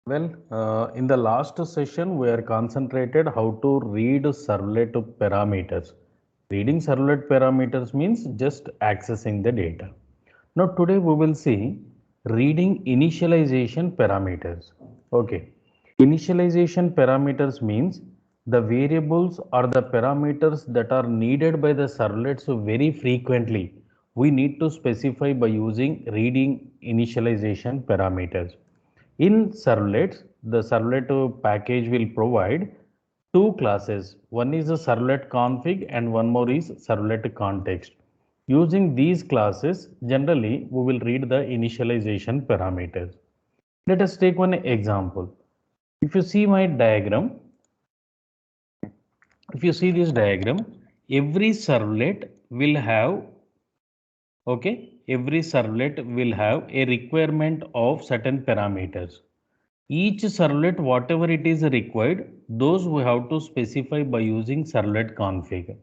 In the last session, we are concentrated how to read servlet parameters. Reading servlet parameters means just accessing the data. Now, today we will see reading initialization parameters. Okay. Initialization parameters means the variables or the parameters that are needed by the servlets very frequently. We need to specify by using reading initialization parameters. In servlets, the servlet package will provide two classes. One is a servlet config and one more is servlet context. Using these classes, generally we will read the initialization parameters. Let us take one example. If you see my diagram, if you see this diagram, every servlet will have, every servlet will have a requirement of certain parameters. Each servlet, whatever it is required, those we have to specify by using servlet config.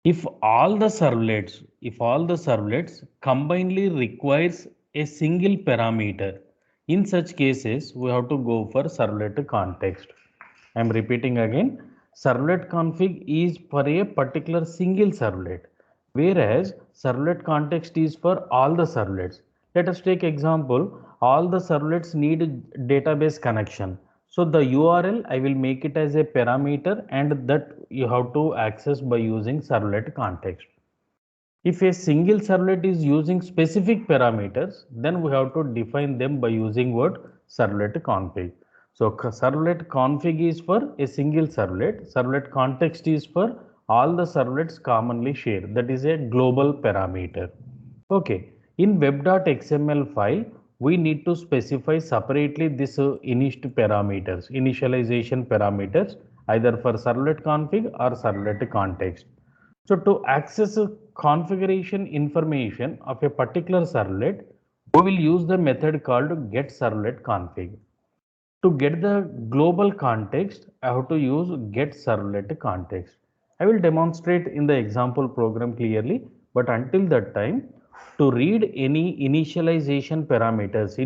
If all the servlets combinedly requires a single parameter, in such cases we have to go for servlet context. I am repeating again, servlet config is for a particular single servlet, whereas servlet context is for all the servlets. Let us take example, all the servlets need database connection. So the URL I will make it as a parameter and that you have to access by using servlet context. If a single servlet is using specific parameters, then we have to define them by using what? Servlet config. So servlet config is for a single servlet. Servlet context is for all the servlets commonly shared. That is a global parameter. Okay. In web.xml file, we need to specify separately this initialization parameters, either for servlet config or servlet context. So to access a configuration information of a particular servlet, we will use the method called getServletConfig. To get the global context, I have to use getServletContext. I will demonstrate in the example program clearly, but until that time, to read any initialization parameters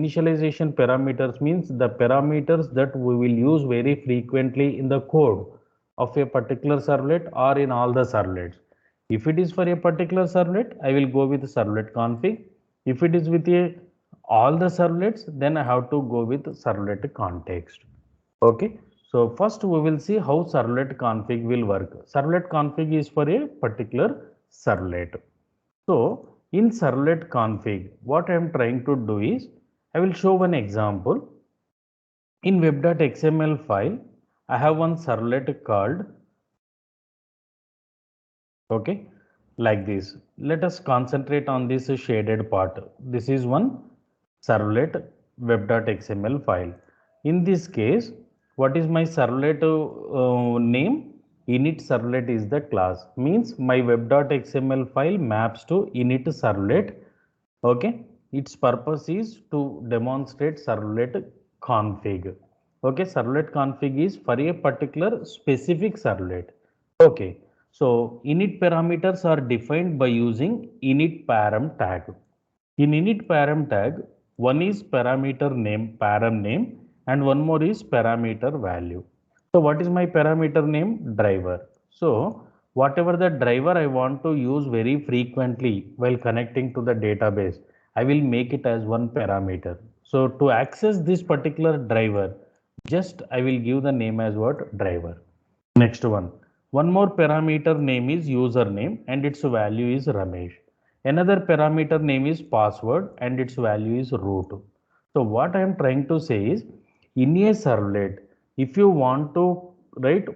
means the parameters that we will use very frequently in the code of a particular servlet or in all the servlets. If it is for a particular servlet, I will go with servlet config. If it is with all the servlets, then I have to go with servlet context. Okay. So first we will see how servlet config will work. Servlet config is for a particular servlet. So in servlet config, what I am trying to do is, I will show one example. In web.xml file, I have one servlet called, okay, like this. Let us concentrate on this shaded part. This is one servlet web.xml file. In this case, what is my servlet name? Init servlet is the class. Means my web.xml file maps to init servlet. Okay, its purpose is to demonstrate servlet config. Okay, servlet config is for a particular specific servlet. Okay, so init parameters are defined by using init param tag. In init param tag, one is parameter name, param name, and one more is parameter value. So what is my parameter name? Driver. So whatever the driver I want to use very frequently while connecting to the database, I will make it as one parameter. So to access this particular driver, just I will give the name as what? Driver. Next one. One more parameter name is username and its value is Ramesh. Another parameter name is password and its value is root. So what I am trying to say is, in a servlet, if you want to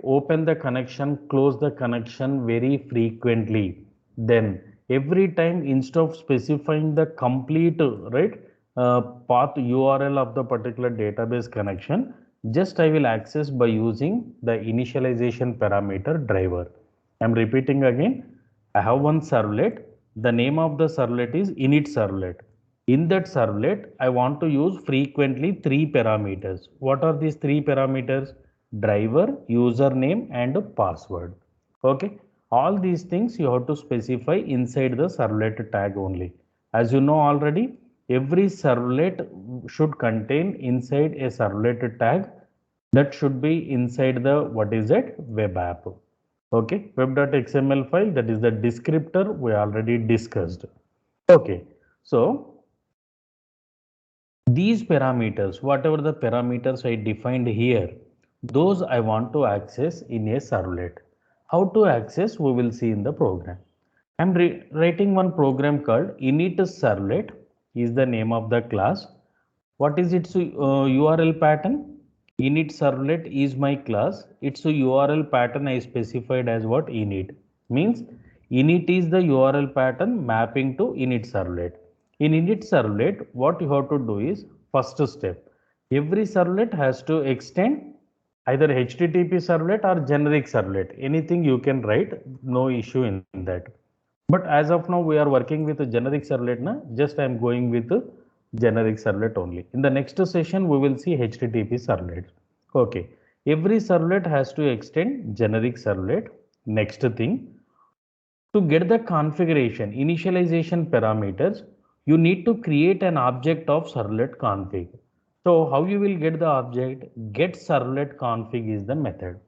open the connection, close the connection very frequently, then every time instead of specifying the complete path URL of the particular database connection, just I will access by using the initialization parameter driver. I am repeating again. I have one servlet. The name of the servlet is init servlet. In that servlet, I want to use frequently three parameters. What are these three parameters? Driver, username, and password. Okay. All these things you have to specify inside the servlet tag only. As you know already, every servlet should contain inside a servlet tag that should be inside the, what is it, web app. Okay, web.xml file, that is the descriptor we already discussed. Okay, so these parameters, whatever the parameters I defined here, those I want to access in a servlet. How to access, we will see in the program. I'm writing one program called init servlet is the name of the class. What is its URL pattern? Init servlet is my class. Its URL pattern I specified as what? Init. Means init is the URL pattern mapping to init servlet. In init servlet, what you have to do is, first step, every servlet has to extend either HTTP servlet or generic servlet. Anything you can write, no issue in that. But as of now, we are working with a generic servlet. Na? Just I am going with a generic servlet only. In the next session, we will see HTTP servlet. Okay. Every servlet has to extend generic servlet. Next thing, to get the configuration, initialization parameters, you need to create an object of servlet config. So how you will get the object? Get servlet config is the method.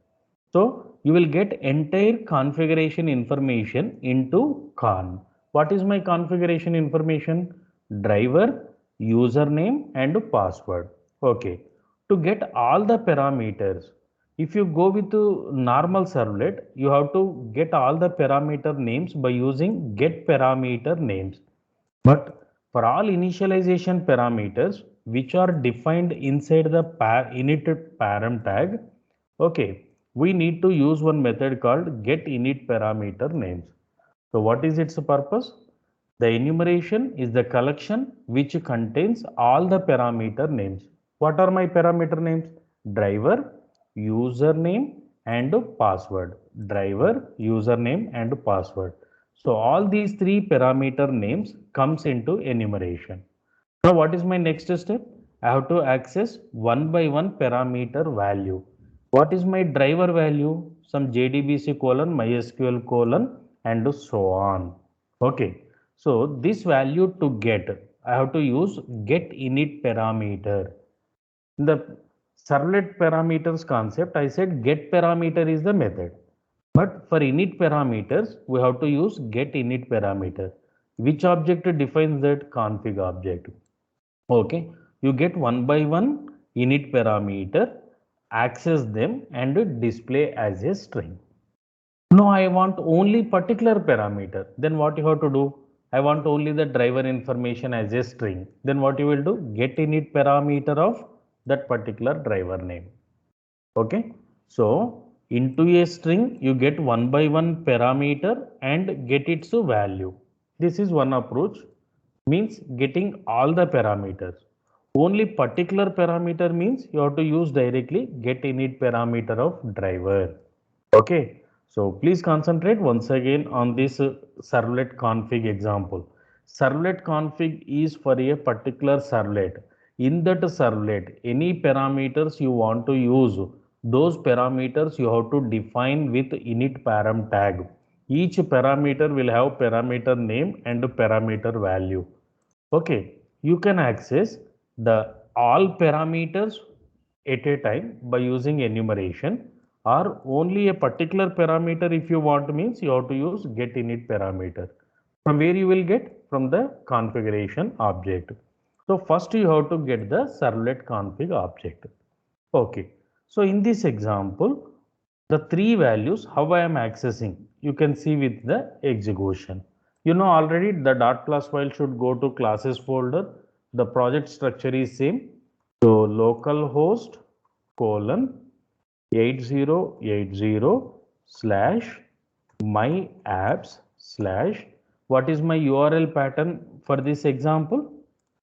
So you will get entire configuration information into con. What is my configuration information? Driver, username and password. Okay. To get all the parameters, if you go with the normal servlet, you have to get all the parameter names by using get parameter names. But for all initialization parameters which are defined inside the init param tag, okay, we need to use one method called get init parameter names. So what is its purpose? The enumeration is the collection which contains all the parameter names. What are my parameter names? Driver, username and password. Driver, username and password. So all these three parameter names comes into enumeration. Now what is my next step? I have to access one by one parameter value. What is my driver value? Some JDBC colon, MySQL colon and so on. Okay. So this value to get, I have to use get init parameter. In the servlet parameters concept, I said get parameter is the method. But for init parameters, we have to use get init parameter. Which object defines that? Config object. Okay, you get one by one init parameter, access them and display as a string. No, I want only particular parameter. Then what you have to do? I want only the driver information as a string. Then what you will do? Get init parameter of that particular driver name. Okay. So into a string, you get one by one parameter and get its value. This is one approach, means getting all the parameters. Only particular parameter means you have to use directly get init parameter of driver. Okay. So please concentrate once again on this servlet config example. Servlet config is for a particular servlet. In that servlet, any parameters you want to use, those parameters you have to define with init param tag. Each parameter will have parameter name and parameter value. Okay, you can access the all parameters at a time by using enumeration, or only a particular parameter if you want, means you have to use get init parameter. From where you will get? From the configuration object. So first you have to get the servlet config object. Okay. So in this example, the three values, how I am accessing, you can see with the execution. You know already the dot class file should go to classes folder. The project structure is same. So localhost colon 8080 slash my apps slash, what is my URL pattern for this example?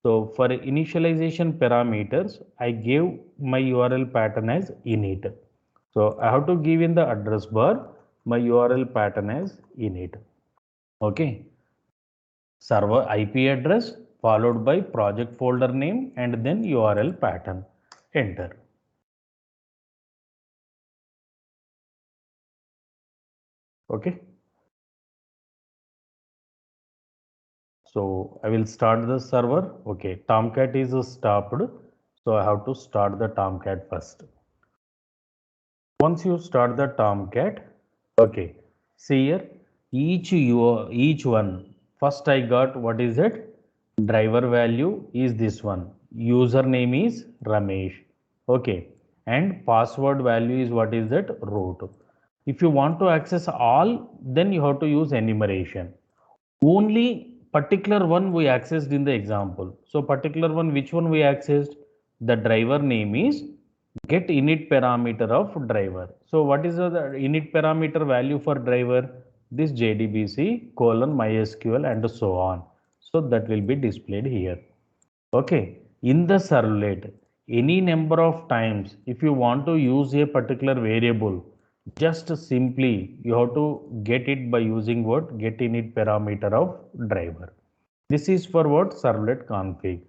So for initialization parameters, I gave my URL pattern as init. So I have to give in the address bar my URL pattern as init. Okay. Server IP address followed by project folder name and then URL pattern. Enter. Okay. So I will start the server. Okay, Tomcat is stopped. So I have to start the Tomcat first. Once you start the Tomcat, okay, see here, each one, first I got, what is it? Driver value is this one, username is Ramesh, okay, and password value is, what is that, root. If you want to access all, then you have to use enumeration. Only particular one we accessed in the example. So particular one, which one we accessed? The driver name is get init parameter of driver. So what is the init parameter value for driver? This JDBC colon MySQL and so on. So that will be displayed here. Okay. In the servlet, any number of times, if you want to use a particular variable, just simply you have to get it by using what? Get init parameter of driver. This is for what? Servlet config.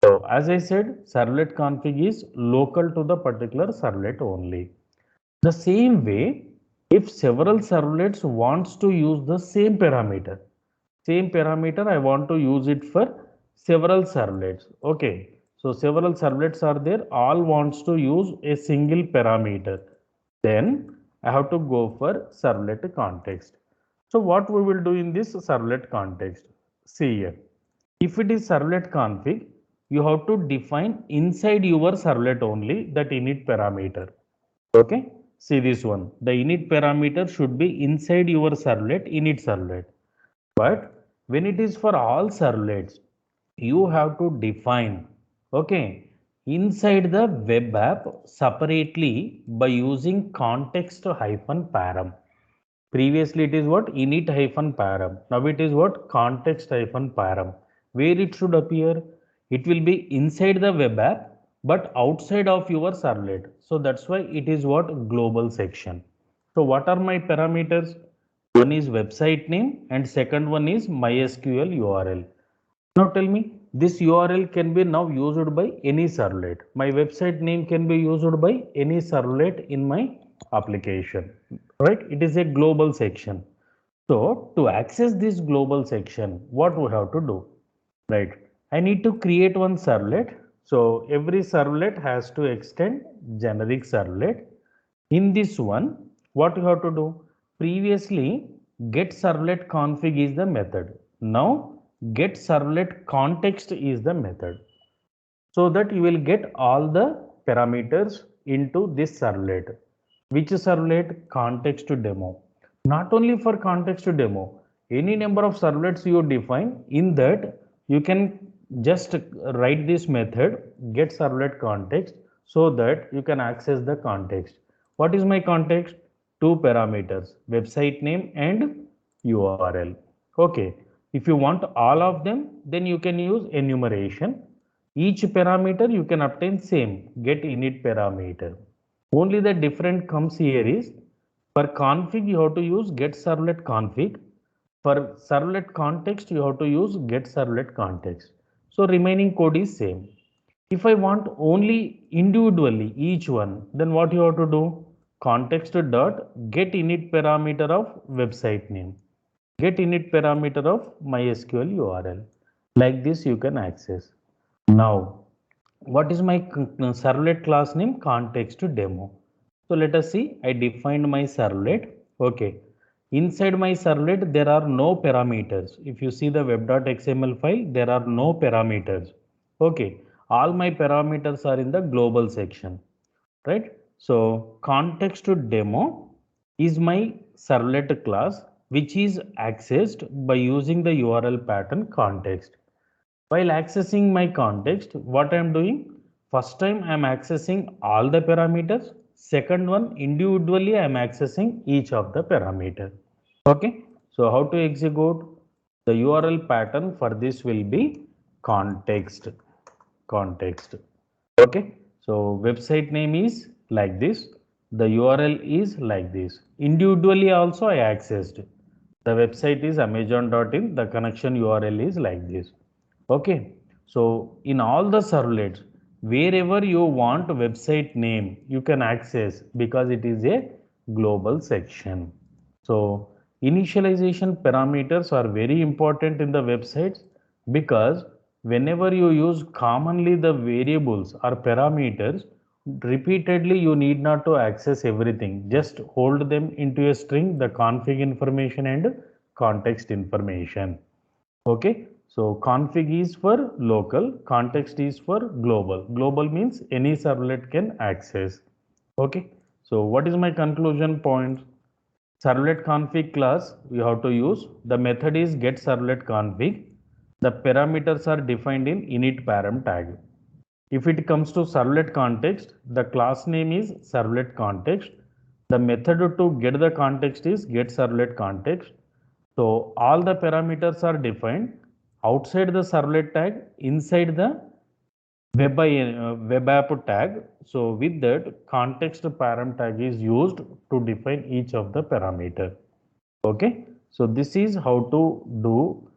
So as I said, servlet config is local to the particular servlet only. The same way, if several servlets wants to use the same parameter I want to use it for several servlets. Okay, so several servlets are there, all wants to use a single parameter. Then I have to go for servlet context. So what we will do in this servlet context? See here. If it is servlet config, you have to define inside your servlet only that init parameter. Okay, see this one. The init parameter should be inside your servlet, init servlet. But when it is for all servlets, you have to define, okay, inside the web app separately by using context hyphen param. Previously it is what? Init hyphen param. Now it is what? Context hyphen param. Where it should appear? It will be inside the web app but outside of your servlet. So that's why it is what? Global section. So what are my parameters? One is website name and second one is MySQL URL. Now tell me, this URL can be now used by any servlet. My website name can be used by any servlet in my application, right? It is a global section. So to access this global section, what we have to do, right? I need to create one servlet. So every servlet has to extend generic servlet. In this one, what you have to do? Previously, get servlet config is the method. Now, get servlet context is the method. So that you will get all the parameters into this servlet. Which servlet? Context demo. Not only for context demo, any number of servlets you define, in that you can just write this method get servlet context so that you can access the context. What is my context? Two parameters, website name and URL. Okay, if you want all of them, then you can use enumeration. Each parameter you can obtain same, get init parameter. Only the different comes here is, for config you have to use get servlet config. For servlet context you have to use get servlet context. So remaining code is same. If I want only individually each one, then what you have to do? Context dot get init parameter of website name, get init parameter of MySQL URL. Like this you can access. Now, what is my servlet class name? Context demo. So let us see, I defined my servlet. Okay. Inside my servlet, there are no parameters. If you see the web.xml file, there are no parameters. Okay. All my parameters are in the global section, right? So context demo is my servlet class, which is accessed by using the URL pattern context. While accessing my context, what I am doing? First time I am accessing all the parameters. Second one, individually I am accessing each of the parameter. Okay. So how to execute? The URL pattern for this will be context. Context. Okay. So website name is like this. The URL is like this. Individually also I accessed. The website is amazon.in. The connection URL is like this. Okay. So in all the servlets, wherever you want website name, you can access because it is a global section. So initialization parameters are very important in the websites. because whenever you use commonly the variables or parameters, repeatedly you need not to access everything. Just hold them into a string, the config information and context information. Okay, so config is for local, context is for global. Global means any servlet can access. Okay, so what is my conclusion point? Servlet config class we have to use. The method is get servlet config. The parameters are defined in init param tag. If it comes to servlet context, the class name is servlet context. The method to get the context is get servlet context. So all the parameters are defined outside the servlet tag, inside the web app tag. So with that, context param tag is used to define each of the parameter. Okay, so this is how to do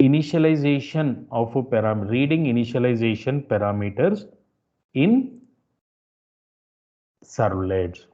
initialization of a reading initialization parameters in servlets.